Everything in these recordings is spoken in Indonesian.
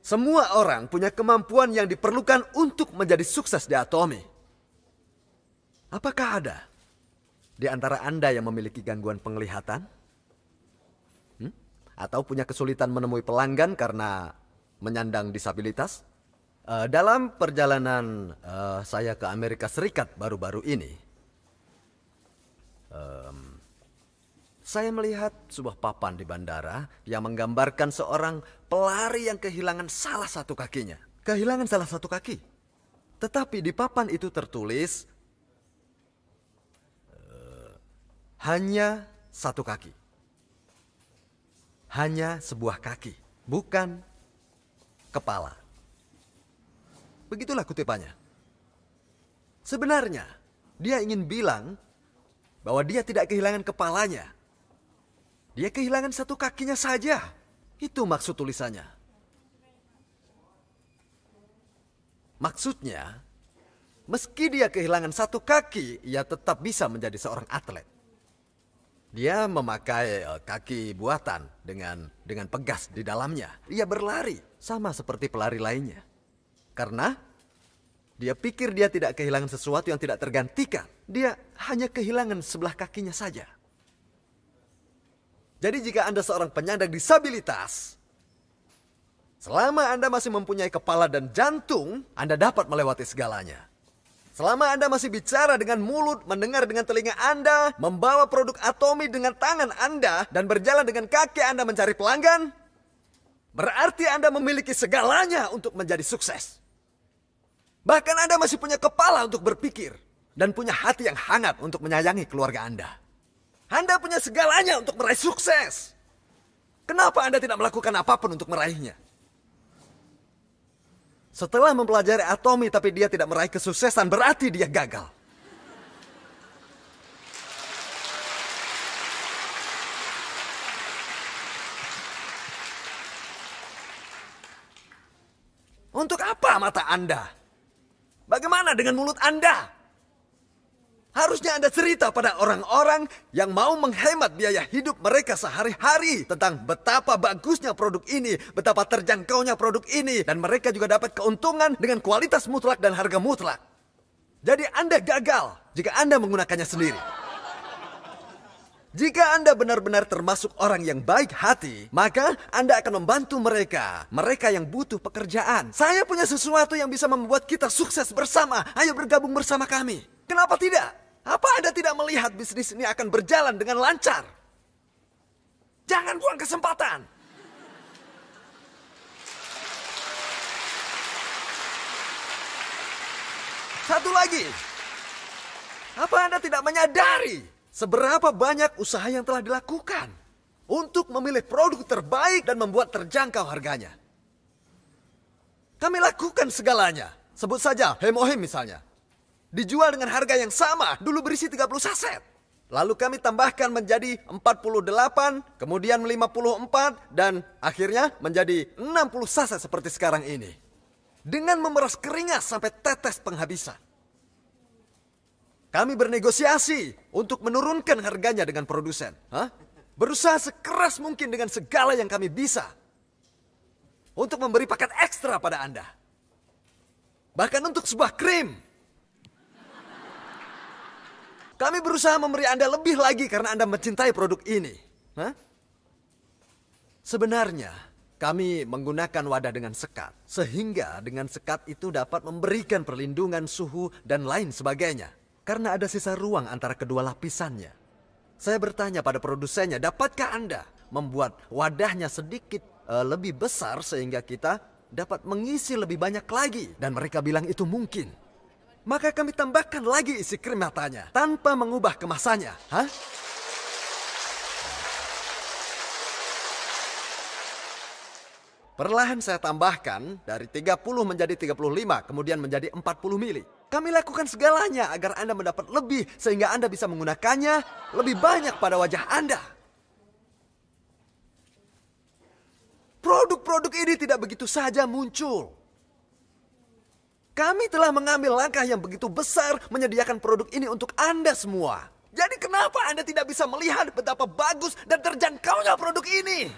Semua orang punya kemampuan yang diperlukan untuk menjadi sukses di Atomy. Apakah ada di antara Anda yang memiliki gangguan penglihatan? Atau punya kesulitan menemui pelanggan karena menyandang disabilitas? Dalam perjalanan saya ke Amerika Serikat baru-baru ini, saya melihat sebuah papan di bandara yang menggambarkan seorang pelari yang kehilangan salah satu kakinya. Kehilangan salah satu kaki. Tetapi di papan itu tertulis, hanya satu kaki. Hanya sebuah kaki, bukan kepala. Begitulah kutipannya. Sebenarnya, dia ingin bilang bahwa dia tidak kehilangan kepalanya. Dia kehilangan satu kakinya saja. Itu maksud tulisannya. Maksudnya, meski dia kehilangan satu kaki, ia tetap bisa menjadi seorang atlet. Dia memakai kaki buatan dengan pegas di dalamnya. Dia berlari sama seperti pelari lainnya. Karena dia pikir dia tidak kehilangan sesuatu yang tidak tergantikan. Dia hanya kehilangan sebelah kakinya saja. Jadi jika Anda seorang penyandang disabilitas, selama Anda masih mempunyai kepala dan jantung, Anda dapat melewati segalanya. Selama Anda masih bicara dengan mulut, mendengar dengan telinga Anda, membawa produk Atomy dengan tangan Anda, dan berjalan dengan kaki Anda mencari pelanggan, berarti Anda memiliki segalanya untuk menjadi sukses. Bahkan Anda masih punya kepala untuk berpikir, dan punya hati yang hangat untuk menyayangi keluarga Anda. Anda punya segalanya untuk meraih sukses. Kenapa Anda tidak melakukan apapun untuk meraihnya? Setelah mempelajari Atomy tapi dia tidak meraih kesuksesan, berarti dia gagal. Untuk apa mata Anda? Bagaimana dengan mulut Anda? Harusnya Anda cerita pada orang-orang yang mau menghemat biaya hidup mereka sehari-hari tentang betapa bagusnya produk ini, betapa terjangkaunya produk ini, dan mereka juga dapat keuntungan dengan kualitas mutlak dan harga mutlak. Jadi Anda gagal jika Anda menggunakannya sendiri. Jika Anda benar-benar termasuk orang yang baik hati, maka Anda akan membantu mereka yang butuh pekerjaan. Saya punya sesuatu yang bisa membuat kita sukses bersama. Ayo bergabung bersama kami. Kenapa tidak? Apa Anda tidak melihat bisnis ini akan berjalan dengan lancar? Jangan buang kesempatan. Satu lagi. Apa Anda tidak menyadari seberapa banyak usaha yang telah dilakukan untuk memilih produk terbaik dan membuat terjangkau harganya? Kami lakukan segalanya. Sebut saja Hemohim misalnya. Dijual dengan harga yang sama, dulu berisi 30 saset. Lalu kami tambahkan menjadi 48, kemudian 54, dan akhirnya menjadi 60 saset seperti sekarang ini. Dengan memeras keringat sampai tetes penghabisan. Kami bernegosiasi untuk menurunkan harganya dengan produsen. Berusaha sekeras mungkin dengan segala yang kami bisa. Untuk memberi paket ekstra pada Anda. Bahkan untuk sebuah krim. Kami berusaha memberi Anda lebih lagi karena Anda mencintai produk ini. Sebenarnya, kami menggunakan wadah dengan sekat. Sehingga dengan sekat itu dapat memberikan perlindungan suhu dan lain sebagainya. Karena ada sisa ruang antara kedua lapisannya. Saya bertanya pada produsennya, dapatkah Anda membuat wadahnya sedikit lebih besar sehingga kita dapat mengisi lebih banyak lagi? Dan mereka bilang itu mungkin. Maka kami tambahkan lagi isi krim matanya tanpa mengubah kemasannya. Perlahan saya tambahkan dari 30 menjadi 35, kemudian menjadi 40 mili. Kami lakukan segalanya agar Anda mendapat lebih sehingga Anda bisa menggunakannya lebih banyak pada wajah Anda. Produk-produk ini tidak begitu saja muncul. Kami telah mengambil langkah yang begitu besar menyediakan produk ini untuk Anda semua. Jadi kenapa Anda tidak bisa melihat betapa bagus dan terjangkaunya produk ini?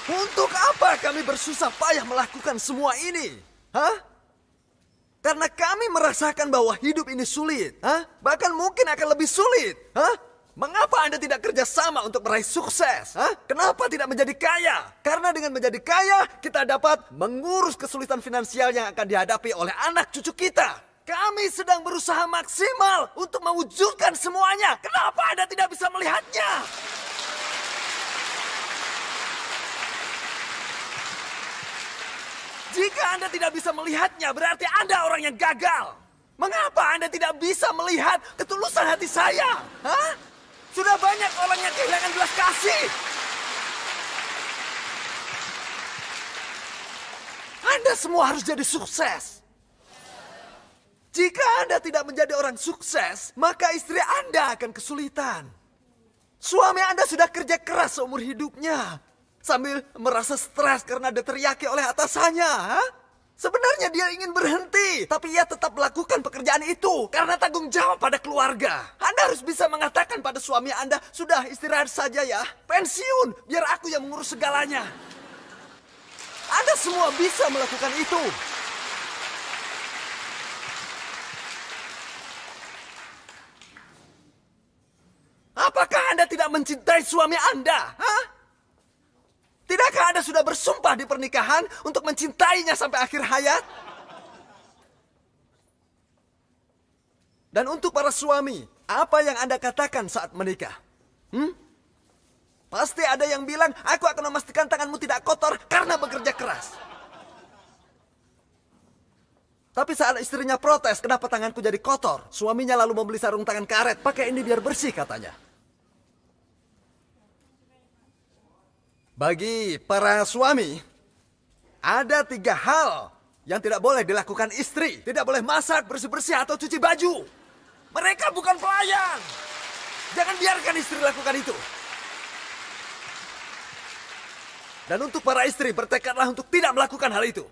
Untuk apa kami bersusah payah melakukan semua ini? Hah? Karena kami merasakan bahwa hidup ini sulit. Hah? Bahkan mungkin akan lebih sulit. Hah? Mengapa Anda tidak kerjasama untuk meraih sukses? Hah? Kenapa tidak menjadi kaya? Karena dengan menjadi kaya, kita dapat mengurus kesulitan finansial yang akan dihadapi oleh anak cucu kita. Kami sedang berusaha maksimal untuk mewujudkan semuanya. Kenapa Anda tidak bisa melihatnya? Jika Anda tidak bisa melihatnya, berarti Anda orang yang gagal. Mengapa Anda tidak bisa melihat ketulusan hati saya? Hah? Sudah banyak orang yang kehilangan belas kasih. Anda semua harus jadi sukses. Jika Anda tidak menjadi orang sukses, maka istri Anda akan kesulitan. Suami Anda sudah kerja keras seumur hidupnya, sambil merasa stres karena diteriaki oleh atasannya. Hah? Sebenarnya dia ingin berhenti, tapi ia tetap melakukan pekerjaan itu karena tanggung jawab pada keluarga. Anda harus bisa mengatakan pada suami Anda, sudah istirahat saja ya, pensiun, biar aku yang mengurus segalanya. Anda semua bisa melakukan itu. Apakah Anda tidak mencintai suami Anda? Hah? Tidakkah Anda sudah bersumpah di pernikahan untuk mencintainya sampai akhir hayat? Dan untuk para suami, apa yang Anda katakan saat menikah? Pasti ada yang bilang, aku akan memastikan tanganmu tidak kotor karena bekerja keras. Tapi saat istrinya protes, kenapa tanganku jadi kotor? Suaminya lalu membeli sarung tangan karet, pakai ini biar bersih katanya. Bagi para suami, ada 3 hal yang tidak boleh dilakukan istri. Tidak boleh masak, bersih-bersih, atau cuci baju. Mereka bukan pelayan. Jangan biarkan istri lakukan itu. Dan untuk para istri, bertekadlah untuk tidak melakukan hal itu.